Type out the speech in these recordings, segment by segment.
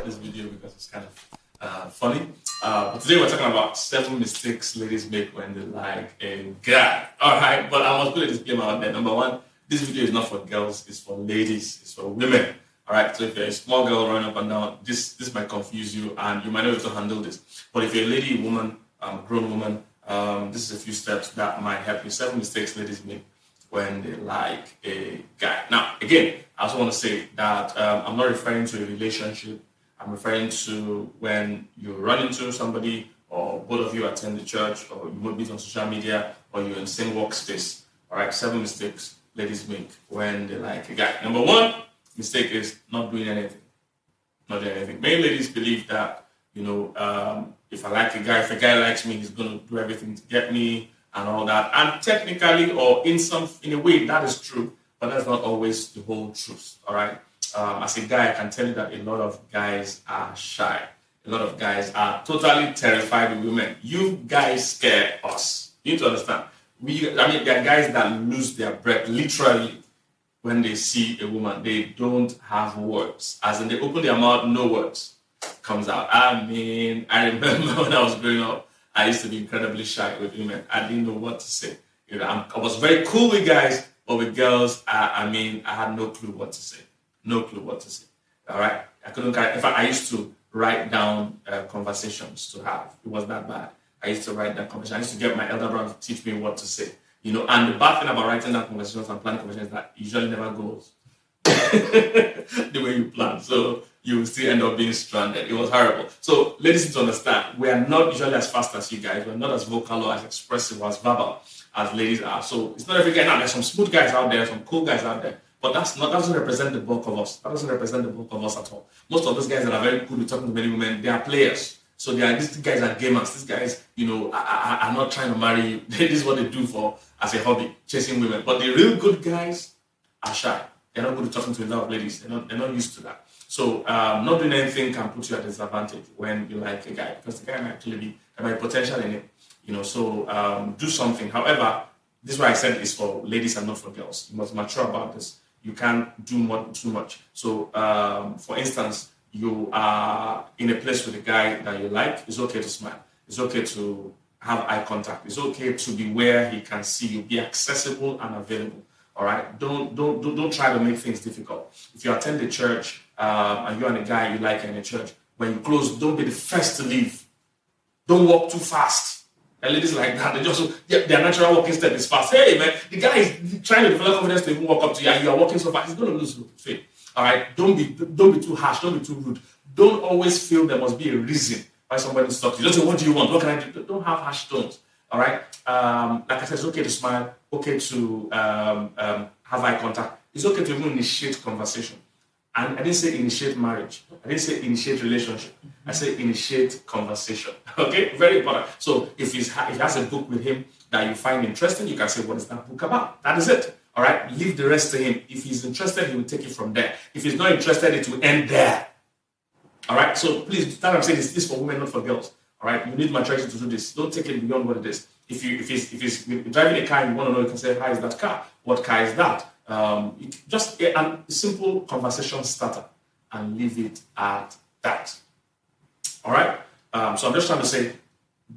this video because it's kind of funny. But today we're talking about 7 mistakes ladies make when they like a guy. All right, but I must put a disclaimer out there. Number one, this video is not for girls, it's for ladies, it's for women. All right, so if you're a small girl running up and down, this might confuse you and you might not be able to handle this. But if you're a lady, woman, grown woman, this is a few steps that might help you. 7 mistakes ladies make when they like a guy. Now, again, I also want to say that I'm not referring to a relationship. I'm referring to when you run into somebody, or both of you attend the church, or you meet on social media, or you're in the same workspace. All right, 7 mistakes ladies make when they like a guy. Number 1 mistake is not doing anything. Not doing anything. Many ladies believe that, if I like a guy, if a guy likes me, he's going to do everything to get me and all that. And technically, or in a way, that is true, but that's not always the whole truth. All right. As a guy, I can tell you that a lot of guys are shy. A lot of guys are totally terrified of women. You guys scare us. You need to understand. There are guys that lose their breath literally when they see a woman. They don't have words. As in, they open their mouth, no words comes out. I remember when I was growing up, I used to be incredibly shy with women. I didn't know what to say. I was very cool with guys, but with girls, I had no clue what to say. No clue what to say. All right? I couldn't carry. In fact, I used to write down conversations to have. It was that bad. I used to write down conversations. I used to get my elder brother to teach me what to say. And the bad thing about writing down conversations and planning conversations is that it usually never goes the way you plan. So you will still end up being stranded. It was horrible. So ladies need to understand, we are not usually as fast as you guys. We're not as vocal or as expressive or as verbal as ladies are. So it's not every guy. Now, there's some smooth guys out there, some cool guys out there. But that doesn't represent the bulk of us. That doesn't represent the bulk of us at all. Most of those guys that are very good with talking to many women, they are players. So these guys are gamers. These guys, are not trying to marry you. This is what they do as a hobby, chasing women. But the real good guys are shy. They're not good at talking to a lot of ladies. They're not used to that. So not doing anything can put you at a disadvantage when you like a guy, because the guy might actually be potential in it. So do something. However, this is why I said it's for ladies and not for girls. You must mature about this. You can't do too much. So, for instance, you are in a place with a guy that you like. It's okay to smile. It's okay to have eye contact. It's okay to be where he can see you. Be accessible and available. All right. Don't try to make things difficult. If you attend the church and you're a guy you like in the church, when you close, don't be the first to leave. Don't walk too fast. And ladies like that, their natural walking step is fast. Hey, man, the guy is trying to develop confidence to even walk up to you, and you are walking so fast, he's going to lose faith. All right, don't be too harsh, don't be too rude. Don't always feel there must be a reason why somebody stops you. Don't say, what do you want? What can I do? Don't have harsh tones. All right, like I said, it's okay to smile, okay to have eye contact. It's okay to even initiate conversation. And I didn't say initiate marriage. I didn't say initiate relationship. I said initiate conversation. Okay? Very important. So if he has a book with him that you find interesting, you can say, what is that book about? That is it. All right? Leave the rest to him. If he's interested, he will take it from there. If he's not interested, it will end there. All right? So please, that I'm saying is for women, not for girls. All right? You need maturity to do this. Don't take it beyond what it is. If he's driving a car and you want to know, you can say, how is that car? What car is that? Just a simple conversation starter and leave it at that. All right. So I'm just trying to say,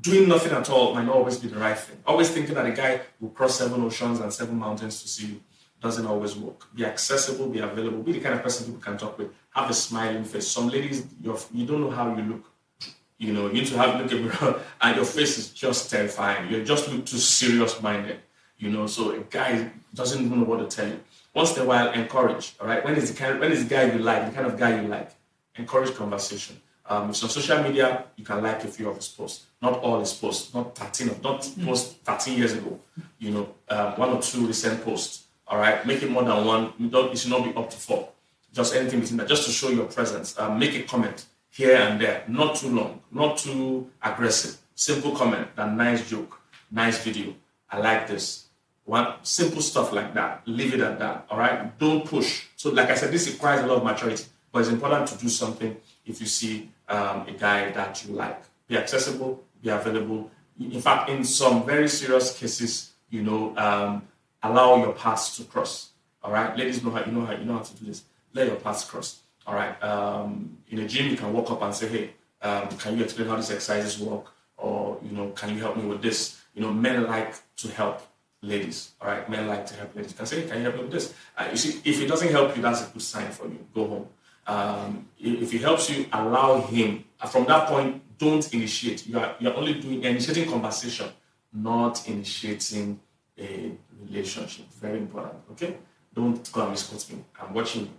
doing nothing at all might not always be the right thing. Always thinking that a guy will cross 7 oceans and 7 mountains to see you doesn't always work. Be accessible, be available, be the kind of person people can talk with. Have a smiling face. Some ladies, you don't know how you look. You need to have a look at mirror, and your face is just terrifying. You just look too serious-minded. So a guy doesn't even know what to tell you. Once in a while, encourage. All right. When is the guy you like? The kind of guy you like. Encourage conversation. If it's on social media, you can like a few of his posts. Not all his posts. Not posts 13 years ago. 1 or 2 recent posts. All right. Make it more than 1. It should not be up to 4. Just anything between that, just to show your presence. Make a comment here and there. Not too long. Not too aggressive. Simple comment. A nice joke. Nice video. I like this. One simple stuff like that. Leave it at that. All right. Don't push. So, like I said, this requires a lot of maturity, but it's important to do something if you see a guy that you like. Be accessible. Be available. In fact, in some very serious cases, allow your paths to cross. All right. Ladies know how to do this. Let your paths cross. All right. In a gym, you can walk up and say, hey, can you explain how these exercises work? Or, can you help me with this? Men like to help ladies. All right. Men like to help ladies. You can say, hey, can you help me with this? You see, if it doesn't help you, that's a good sign for you. Go home. If he helps you, allow him. From that point, don't initiate. You're only initiating conversation, not initiating a relationship. Very important. Okay? Don't go and misquote me. I'm watching you.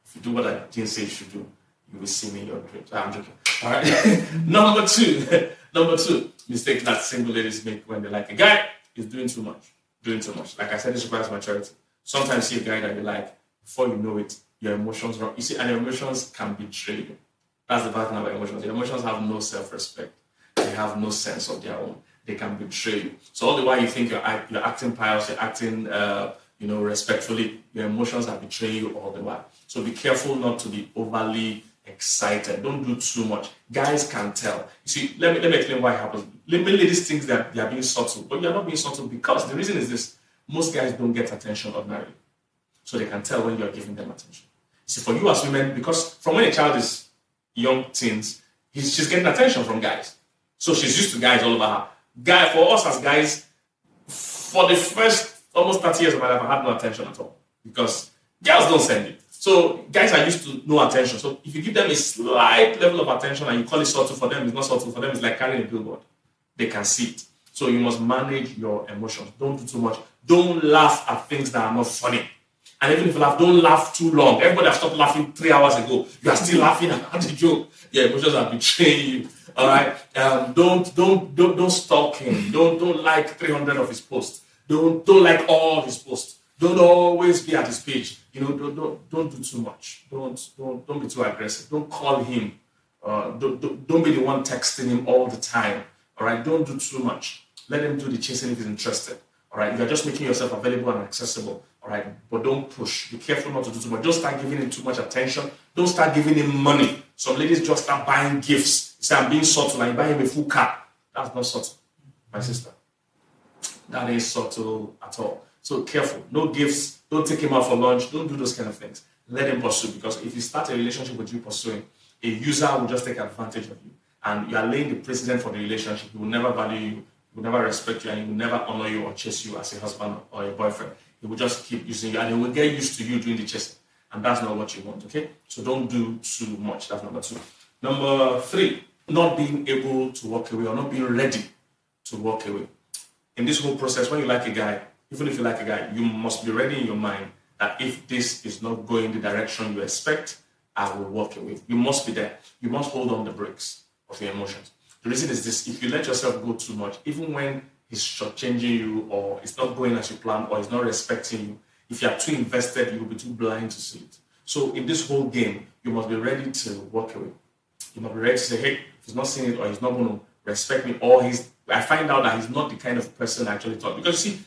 If you do what I didn't say you should do, you will see me in your dreams. I'm joking. All right. Number two mistake that single ladies make when they like a guy is doing too much. Doing too much. Like I said, this requires maturity. Sometimes you see a guy that you like, before you know it, your emotions run. You see, and your emotions can betray you. That's the bad thing about emotions. Your emotions have no self-respect. They have no sense of their own. They can betray you. So all the while you think you're acting pious, you're acting respectfully, your emotions are betraying you all the while. So be careful not to be overly excited. Don't do too much. Guys can tell. You see, let me explain why it happens. Ladies think that they are being subtle, but you're not being subtle because the reason is this. Most guys don't get attention ordinarily. So they can tell when you're giving them attention. See, for you as women, because from when a child is young teens, she's getting attention from guys. So she's used to guys all over her. For us as guys, for the first almost 30 years of my life, I had no attention at all. Because girls don't send it. So guys are used to no attention. So if you give them a slight level of attention and you call it subtle, for them it's not subtle. For them it's like carrying a billboard. They can see it. So you must manage your emotions. Don't do too much. Don't laugh at things that are not funny. And even if you laugh, don't laugh too long. Everybody has stopped laughing 3 hours ago. You are still laughing at the joke. Your emotions are betraying you. All right. Don't stalk him. Don't like 300 of his posts. Don't like all his posts. Don't always be at his page. Don't do too much. Don't be too aggressive. Don't call him. Don't be the one texting him all the time. All right. Don't do too much. Let him do the chasing if he's interested. All right. You're just making yourself available and accessible. All right. But don't push. Be careful not to do too much. Don't start giving him too much attention. Don't start giving him money. Some ladies just start buying gifts. You say, I'm being subtle, and you buy him a full car. That's not subtle, my sister. That ain't subtle at all. So careful. No gifts. Don't take him out for lunch. Don't do those kind of things. Let him pursue, because if you start a relationship with you pursuing, a user will just take advantage of you. And you are laying the precedent for the relationship. He will never value you. He will never respect you, and he will never honor you or chase you as a husband or a boyfriend. He will just keep using you, and he will get used to you doing the chasing. And that's not what you want, okay? So don't do too much. That's number two. Number three, not being able to walk away or not being ready to walk away. In this whole process, when you like a guy, even if you like a guy, you must be ready in your mind that if this is not going the direction you expect, I will walk away. You must be there. You must hold on the brakes of your emotions. The reason is this: if you let yourself go too much, even when he's shortchanging you, or it's not going as you plan, or he's not respecting you, if you are too invested, you will be too blind to see it. So in this whole game, you must be ready to walk away. You must be ready to say, hey, if he's not seeing it, or he's not going to respect me, or I find out that he's not the kind of person I actually thought. Because you see,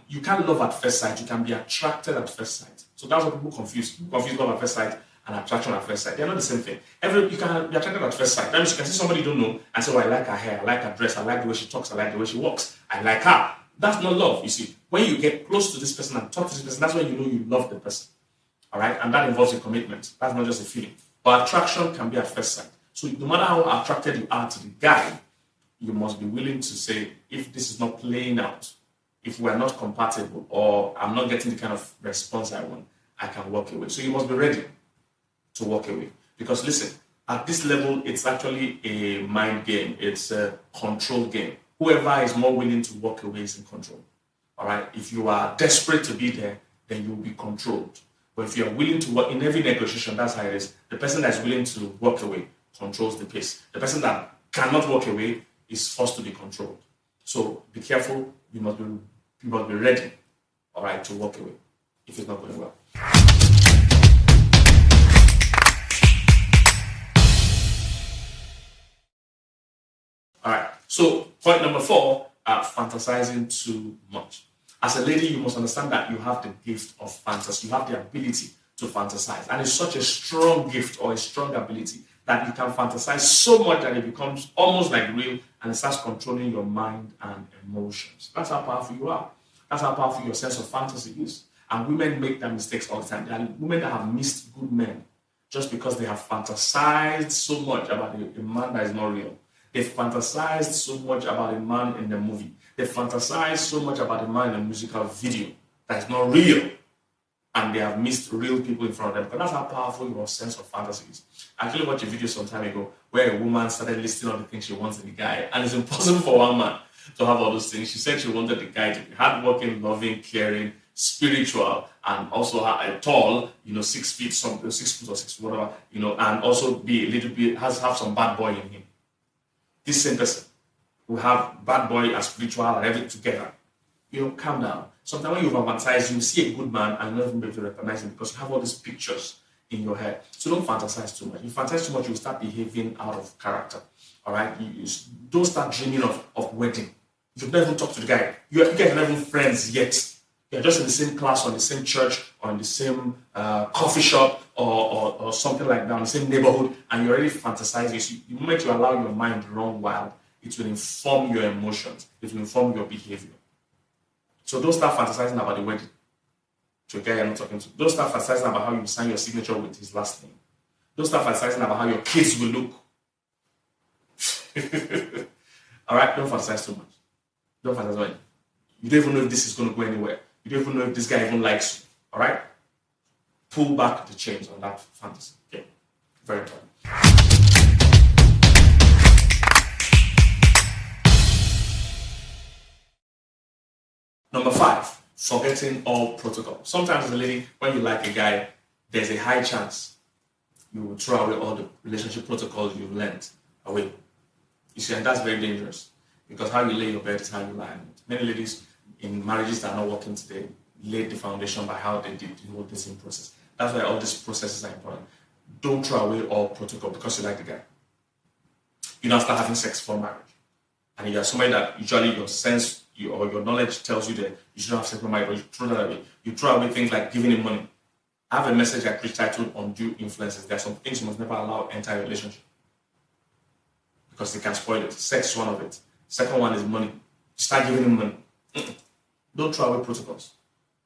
you can't love at first sight. You can be attracted at first sight. So that's what people confuse. People confuse love at first sight and attraction at first sight. They're not the same thing. You can be attracted at first sight. That means you can see somebody you don't know and say, oh, I like her hair, I like her dress, I like the way she talks, I like the way she walks, I like her. That's not love, you see. When you get close to this person and talk to this person, that's when you know you love the person. All right? And that involves a commitment. That's not just a feeling. But attraction can be at first sight. So no matter how attracted you are to the guy, you must be willing to say, if this is not playing out, if we are not compatible, or I'm not getting the kind of response I want, I can walk away. So you must be ready to walk away. Because listen, at this level, it's actually a mind game. It's a control game. Whoever is more willing to walk away is in control. All right? If you are desperate to be there, then you will be controlled. But if you are willing to work, in every negotiation, that's how it is. The person that's willing to walk away controls the pace. The person that cannot walk away is forced to be controlled. So be careful. You must be ready, all right, to walk away if it's not going well. All right. So point number 4, fantasizing too much. As a lady, you must understand that you have the gift of fantasy. You have the ability to fantasize. And it's such a strong gift or a strong ability that you can fantasize so much that it becomes almost like real, and it starts controlling your mind and emotions. That's how powerful you are. That's how powerful your sense of fantasy is. And women make that mistakes all the time. There are women that have missed good men just because they have fantasized so much about a man that is not real. They fantasized so much about a man in the movie. They fantasized so much about a man in a musical video that is not real. And they have missed real people in front of them. Because that's how powerful your sense of fantasy is. I actually watched a video some time ago where a woman started listing all the things she wants in the guy. And it's impossible for one man to have all those things. She said she wanted the guy to be hardworking, loving, caring, spiritual, and also tall, 6 feet, 6 foot or 6 foot, whatever, and also be a little bit, have some bad boy in him. This same person will have bad boy and spiritual and everything together. Calm down. Sometimes when you fantasize, you see a good man and you're not even able to recognize him because you have all these pictures in your head. So don't fantasize too much. If you fantasize too much, you will start behaving out of character. All right? You don't start dreaming of wedding. You've never even talked to the guy. You guys are not even friends yet. You're just in the same class or in the same church or in the same coffee shop or something like that, in the same neighborhood, and you're already fantasizing. So the moment you allow your mind to run wild, it will inform your emotions. It will inform your behavior. So don't start fantasizing about the wedding to a guy you're not talking to. Don't start fantasizing about how you sign your signature with his last name. Don't start fantasizing about how your kids will look. All right? Don't fantasize too much. Don't fantasize about it. You don't even know if this is going to go anywhere. You don't even know if this guy even likes you. All right? Pull back the chains on that fantasy. Okay? Very important. Number 5, forgetting all protocol. Sometimes as a lady, when you like a guy, there's a high chance you will throw away all the relationship protocols you've learned away. You see, and that's very dangerous because how you lay your bed is how you lie on it. Many ladies in marriages that are not working today laid the foundation by how they did the whole dating process. That's why all these processes are important. Don't throw away all protocol because you like the guy. You don't start having sex before marriage. And you're somebody that usually your sense or your knowledge tells you that you shouldn't have sex before marriage, but you throw that away. You throw away things like giving him money. I have a message I preach titled Undue Influences. There are some things you must never allow enter a relationship because they can spoil it. Sex is one of it. Second one is money. You start giving him money. Don't throw away protocols.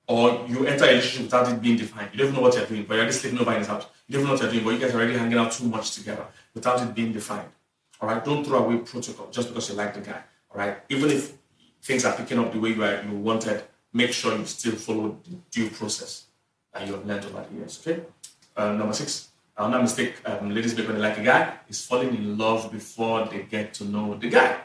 Or you enter a relationship without it being defined. You don't even know what you're doing, but you're just sleeping over in his house. You don't even know what you're doing, but you guys are already hanging out too much together without it being defined. All right? Don't throw away protocol just because you like the guy. All right? Even if things are picking up the way you wanted, make sure you still follow the due process that you have learned over the years. Okay? Number 6. Another mistake ladies make when they like a guy is falling in love before they get to know the guy.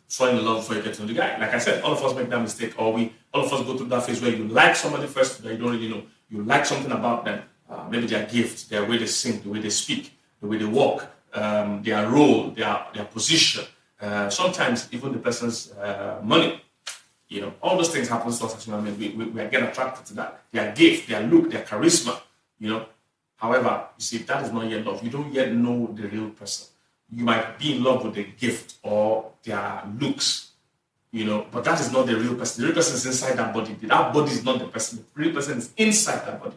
Falling in love before you get to know the guy. Like I said, all of us make that mistake, or all of us go through that phase where you like somebody first that you don't really know. You like something about them, maybe their gift, their way they sing, the way they speak, the way they walk, their role, their position, sometimes even the person's money. All those things happen to us as human beings. We get attracted to that. Their gift, their look, their charisma, However, you see, that is not yet love. You don't yet know the real person. You might be in love with the gift or their looks, but that is not the real person. The real person is inside that body. That body is not the person. The real person is inside that body.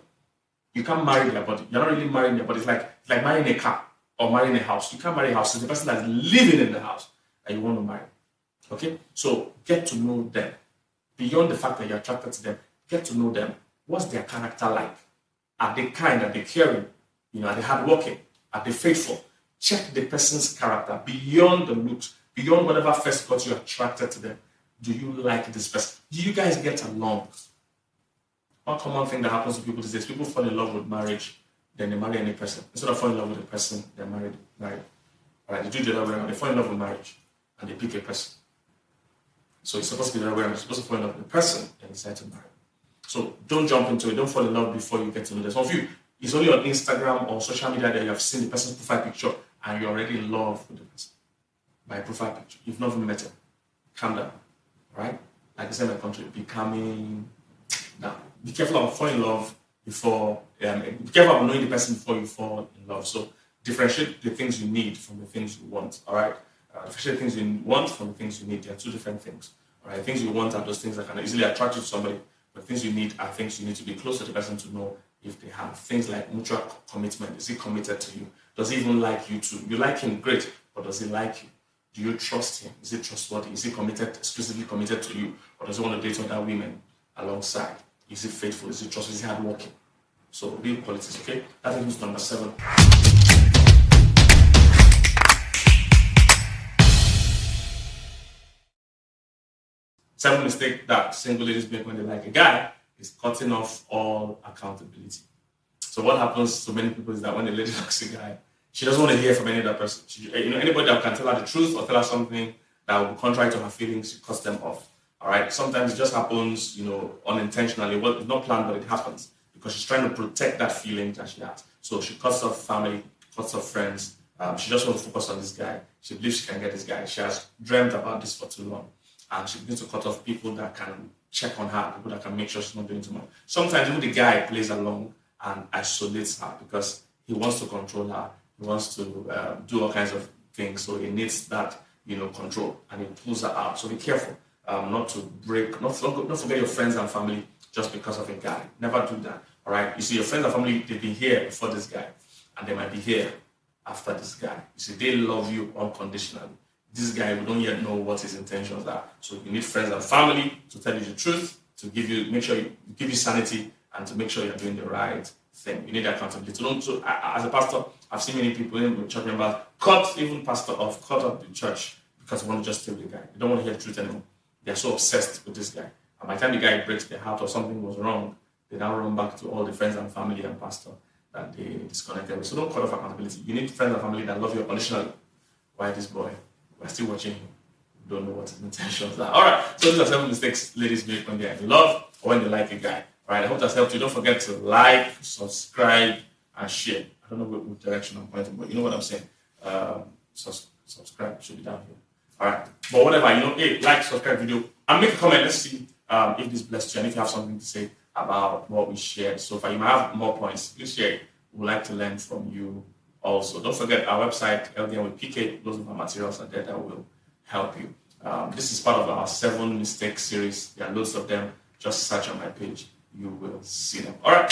You can't marry their body. You're not really marrying their body. It's like marrying a car or marrying a house. You can't marry a house. It's the person that's living in the house that you want to marry. Okay? So get to know them. Beyond the fact that you're attracted to them, get to know them. What's their character like? Are they kind? Are they caring? Are they hardworking? Are they faithful? Check the person's character beyond the looks, beyond whatever first got you attracted to them. Do you like this person? Do you guys get along? One common thing that happens to people these days, people fall in love with marriage, then they marry any person. Instead of falling in love with a person, they're married. All right, they do the other way around. They fall in love with marriage, and they pick a person. So it's supposed to be the other way around. You're supposed to fall in love with the person and decide to marry. So don't jump into it. Don't fall in love before you get to know them. Some of you, it's only on Instagram or social media that you have seen the person's profile picture and you're already in love with the person by profile picture. You've not even met him. Calm down. All right? Like I said in my country, be calming down. Be careful of falling in love before, be careful of knowing the person before you fall in love. So differentiate the things you need from the things you want. All right? Differentiate the things you want from the things you need. They are two different things. All right? Things you want are those things that can easily attract you to somebody. But things you need are things you need to be close to the person to know if they have. Things like mutual commitment. Is he committed to you? Does he even like you too? You like him, great, but does he like you? Do you trust him? Is he trustworthy? Is he exclusively committed to you? Or does he want to date other women alongside? Is he faithful? Is he trustworthy? Is he hardworking? So real qualities, okay? That is number 7. Seventh mistake that single ladies make when they like a guy is cutting off all accountability. So what happens to many people is that when the lady likes a guy, she doesn't want to hear from any other person. Anybody that can tell her the truth or tell her something that will be contrary to her feelings, she cuts them off. All right. Sometimes it just happens, unintentionally. Well, it's not planned, but it happens because she's trying to protect that feeling that she has. So she cuts off family, cuts off friends. She just wants to focus on this guy. She believes she can get this guy. She has dreamt about this for too long. And she begins to cut off people that can check on her, people that can make sure she's not doing too much. Sometimes even the guy plays along and isolates her because he wants to control her. He wants to do all kinds of things. So he needs that, control, and he pulls her out. So be careful not to forget your friends and family just because of a guy. Never do that. All right. You see, your friends and family, they've been here before this guy, and they might be here after this guy. You see, they love you unconditionally. This guy, we don't yet know what his intentions are. So you need friends and family to tell you the truth, to give you sanity, and to make sure you're doing the right thing. You need accountability. So as a pastor, I've seen many people in church members cut up the church because they want to just stay with the guy. They don't want to hear the truth anymore. They're so obsessed with this guy. And by the time the guy breaks their heart or something was wrong, they now run back to all the friends and family and pastor that they disconnected with. So don't cut off accountability. You need friends and family that love you unconditionally. Why this boy? We're still watching him. We don't know what his intentions are. All right. So these are 7 mistakes ladies make when they're in love or when they like a guy. All right. I hope that's helped you. Don't forget to like, subscribe, and share. I don't know what direction I'm pointing, but you know what I'm saying. Subscribe should be down here. All right. But whatever, hey, like, subscribe video, and make a comment. Let's see if this blessed you and if you have something to say about what we shared so far. You might have more points. Please share it. We'd like to learn from you. Also, don't forget our website, LDM with PK. Those of our materials are there that will help you. This is part of our 7 mistake series. There are loads of them. Just search on my page. You will see them. All right.